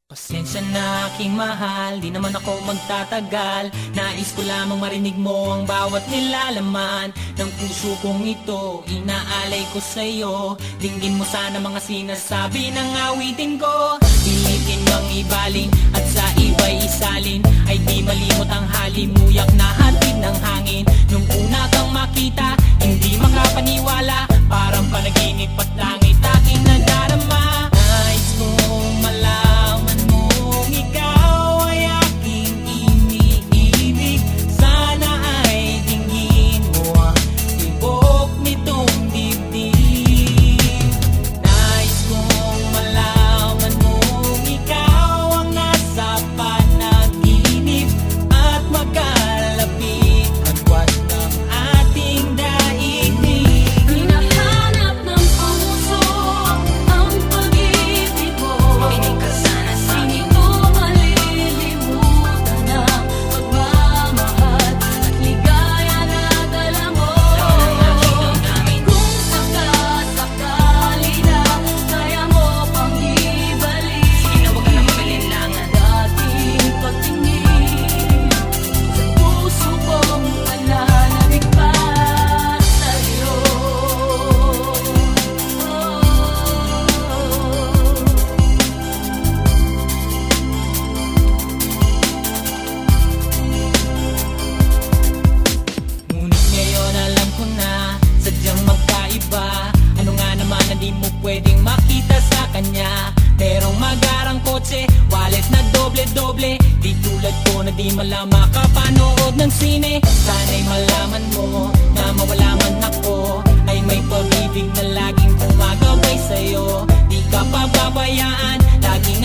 Pasensya na aking mahal, di naman ako magtatagal. Nais ko lamang marinig mo ang bawat nilalaman ng puso kong ito, inaalay ko sa'yo. Dinggin mo sana mga sinasabi ng awitin ko. Pilitin mang ibaling at sa iba'y isalin, ay di malimot ang halimuyak na hatid ng hangin. Nung una kang makita, hindi makapaniwala, parang panaginip at langit aking nadarama. Nais kong malaman mong ikaw ay aking iniibig. Sana ay dinggin mo ang tibok nitong dibdib. Nais kong malaman mong ikaw ang nasa panaginip at magkalapit agwat ng ating daigdig. Hinahanap ng puso ang pag-ibig mo. Makinig ka sana sa akin. Hindi ko malilimutan ang pagmamahal at ligaya na dala mo. Kung sakasakali na kaya mo pang ibalik, sige na, huwag ka na mag-alinlangan. Dating pagtingin sa puso kong nananabik pa sa'yo. Ngunit ngayon alam ko na sadyang magkaiba. Ano nga naman na di mo pwedeng makita sa kanya? Merong magarang kotse, wallet na doble-doble, di tulad ko na di malama kapanood ng sine. Sana'y malaman mo na mawala man ako, ay may pag-ibig na laging gumagabay sa'yo. Di ka pababayaan, laging